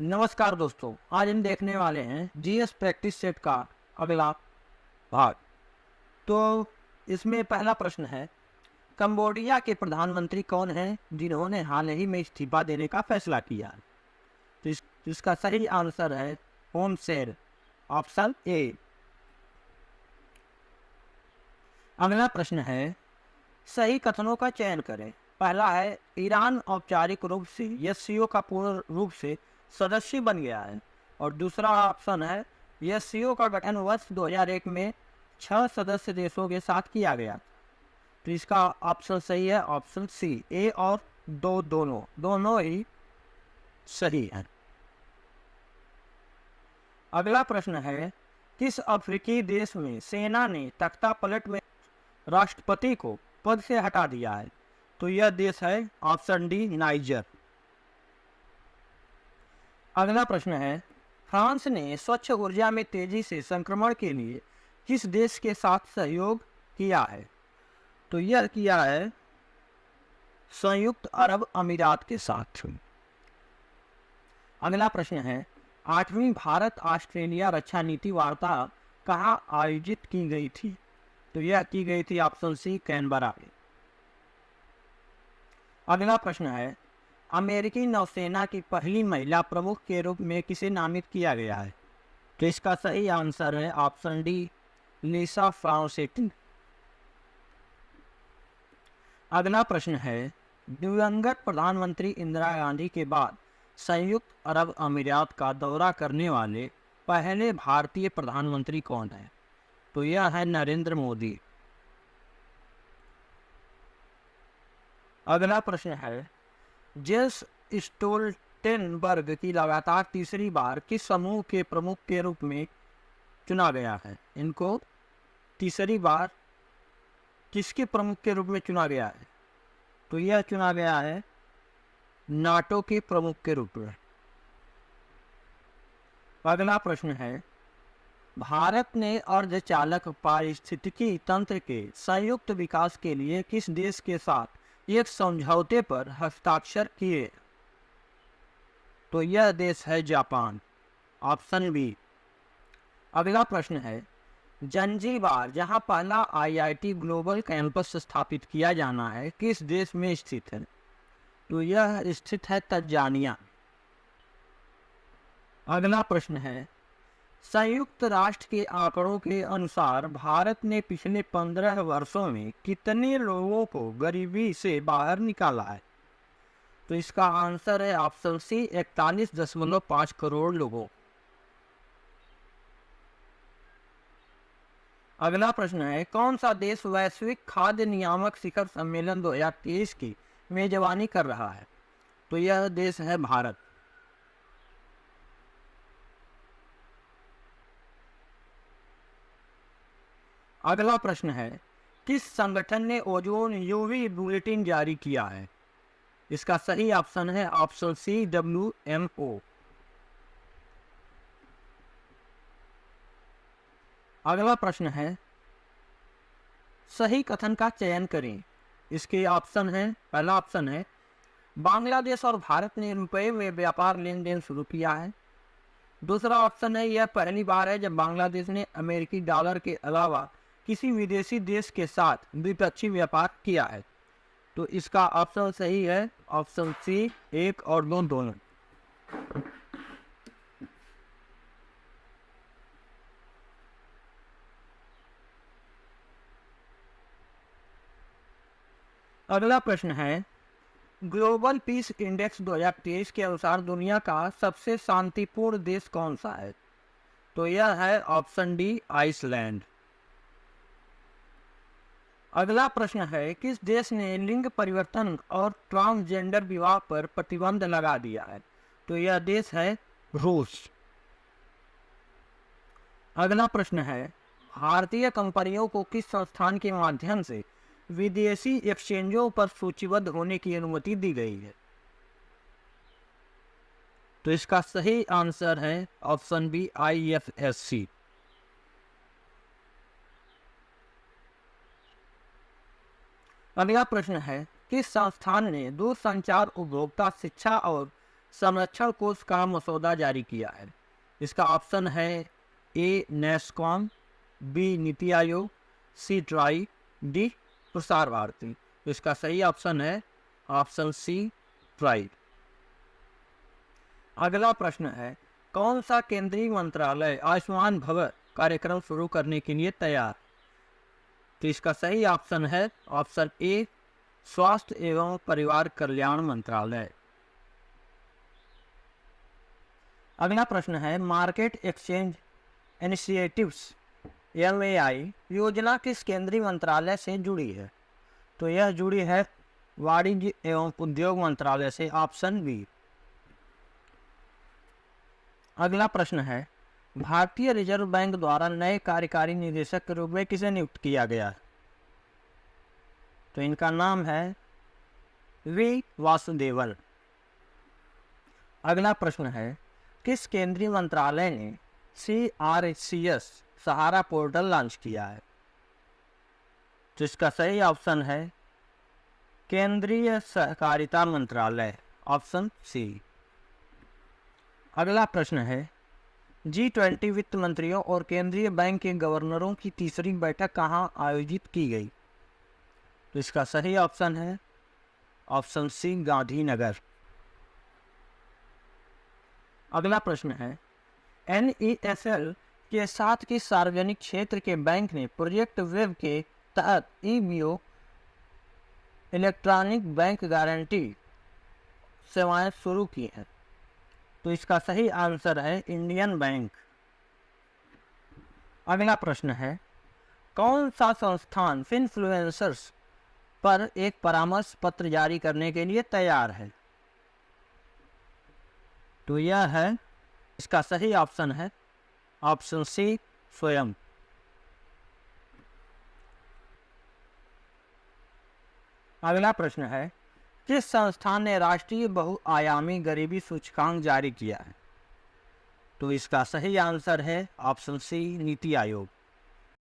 नमस्कार दोस्तों, आज हम देखने वाले हैं जीएस प्रैक्टिस सेट का अगला भाग। तो इसमें पहला प्रश्न है, कंबोडिया के प्रधानमंत्री कौन हैं जिन्होंने हाल ही में इस्तीफा देने का फैसला किया? तो इसका सही आंसर है हुन सेन, ऑप्शन ए। अगला प्रश्न है, सही कथनों का चयन करें। पहला है, ईरान औपचारिक रूप से एससीओ का पूर्ण रूप से सदस्य बन गया है। और दूसरा ऑप्शन है, एससीओ का गठन वर्ष 2001 में 6 सदस्य देशों के साथ किया गया। तो इसका ऑप्शन सही है ऑप्शन सी, ए और दोनों ही सही है। अगला प्रश्न है, किस अफ्रीकी देश में सेना ने तख्ता पलट में राष्ट्रपति को पद से हटा दिया है? तो यह देश है ऑप्शन डी, नाइजर। अगला प्रश्न है, फ्रांस ने स्वच्छ ऊर्जा में तेजी से संक्रमण के लिए किस देश के साथ सहयोग किया है? तो यह किया है संयुक्त अरब अमीरात के साथ। अगला प्रश्न है, 8वीं भारत ऑस्ट्रेलिया रक्षा नीति वार्ता कहाँ आयोजित की गई थी? तो यह की गई थी ऑप्शन सी, कैनबरा में। अगला प्रश्न है, अमेरिकी नौसेना की पहली महिला प्रमुख के रूप में किसे नामित किया गया है? तो इसका सही आंसर है ऑप्शन डी, लिसा फ्रांसेटी। अगला प्रश्न है, दिवंगत प्रधानमंत्री इंदिरा गांधी के बाद संयुक्त अरब अमीरात का दौरा करने वाले पहले भारतीय प्रधानमंत्री कौन है? तो यह है नरेंद्र मोदी। अगला प्रश्न है, जेन्स स्टोल्टेनबर्ग की लगातार तीसरी बार किस समूह के प्रमुख के रूप में चुना गया है? इनको तीसरी बार किसके प्रमुख के रूप में चुना गया है? तो यह चुना गया है नाटो के प्रमुख के रूप में। अगला प्रश्न है, भारत ने अर्धचालक पारिस्थितिकी तंत्र के संयुक्त विकास के लिए किस देश के साथ एक समझौते पर हस्ताक्षर किए? तो यह देश है जापान, ऑप्शन बी। अगला प्रश्न है, जंजीबार जहां पहला आईआईटी ग्लोबल कैंपस स्थापित किया जाना है किस देश में स्थित है? तो यह स्थित है तंजानिया। अगला प्रश्न है, संयुक्त राष्ट्र के आंकड़ों के अनुसार भारत ने पिछले 15 वर्षों में कितने लोगों को गरीबी से बाहर निकाला है? तो इसका आंसर है ऑप्शन सी, 41.5 करोड़ लोगों। अगला प्रश्न है, कौन सा देश वैश्विक खाद्य नियामक शिखर सम्मेलन 2023 की मेजबानी कर रहा है? तो यह देश है भारत। अगला प्रश्न है, किस संगठन ने ओजोन यूवी बुलेटिन जारी किया है? इसका सही ऑप्शन है ऑप्शन सी, WMO। अगला प्रश्न है, सही कथन का चयन करें। इसके ऑप्शन है, पहला ऑप्शन है, बांग्लादेश और भारत ने रुपए में व्यापार लेन देन शुरू किया है। दूसरा ऑप्शन है, यह पहली बार है जब बांग्लादेश ने अमेरिकी डॉलर के अलावा किसी विदेशी देश के साथ द्विपक्षीय व्यापार किया है। तो इसका ऑप्शन सही है ऑप्शन सी, 1 और 2 दोनों। अगला प्रश्न है, ग्लोबल पीस इंडेक्स 2023 के अनुसार दुनिया का सबसे शांतिपूर्ण देश कौन सा है? तो यह है ऑप्शन डी, आइसलैंड। अगला प्रश्न है, किस देश ने लिंग परिवर्तन और ट्रांसजेंडर विवाह पर प्रतिबंध लगा दिया है? तो यह देश है रूस। अगला प्रश्न है, भारतीय कंपनियों को किस संस्थान के माध्यम से विदेशी एक्सचेंजों पर सूचीबद्ध होने की अनुमति दी गई है? तो इसका सही आंसर है ऑप्शन बी, IFSC। अगला प्रश्न है, किस संस्थान ने दूरसंचार उपभोक्ता शिक्षा और संरक्षण कोष का मसौदा जारी किया है? इसका ऑप्शन है ए नेस्कॉम, बी नीति आयोग, सी ट्राई, डी प्रसार भारती। तो इसका सही ऑप्शन है ऑप्शन सी ट्राई। अगला प्रश्न है, कौन सा केंद्रीय मंत्रालय आयुष्मान भारत कार्यक्रम शुरू करने के लिए तैयार? तो इसका सही ऑप्शन है ऑप्शन ए स्वास्थ्य एवं परिवार कल्याण मंत्रालय। अगला प्रश्न है, मार्केट एक्सचेंज इनिशिएटिव्स MAI योजना किस केंद्रीय मंत्रालय से जुड़ी है? तो यह जुड़ी है वाणिज्य एवं उद्योग मंत्रालय से, ऑप्शन बी। अगला प्रश्न है, भारतीय रिजर्व बैंक द्वारा नए कार्यकारी निदेशक के रूप में किसे नियुक्त किया गया? तो इनका नाम है वी वासुदेवन। अगला प्रश्न है, किस केंद्रीय मंत्रालय ने CRCS सहारा पोर्टल लॉन्च किया है? तो इसका सही ऑप्शन है केंद्रीय सहकारिता मंत्रालय, ऑप्शन सी। अगला प्रश्न है, G20 वित्त मंत्रियों और केंद्रीय बैंक के गवर्नरों की तीसरी बैठक कहाँ आयोजित की गई? तो इसका सही ऑप्शन है ऑप्शन सी गांधीनगर। अगला प्रश्न है, NESL के साथ किस सार्वजनिक क्षेत्र के बैंक ने प्रोजेक्ट वेब के तहत EBO इलेक्ट्रॉनिक बैंक गारंटी सेवाएं शुरू की हैं? तो इसका सही आंसर है इंडियन बैंक। अगला प्रश्न है, कौन सा संस्थान फिनफ्लुएंसर्स पर एक परामर्श पत्र जारी करने के लिए तैयार है? तो यह है, इसका सही ऑप्शन है ऑप्शन सी स्वयं। अगला प्रश्न है, किस संस्थान ने राष्ट्रीय बहुआयामी गरीबी सूचकांक जारी किया है? तो इसका सही आंसर है ऑप्शन सी नीति आयोग।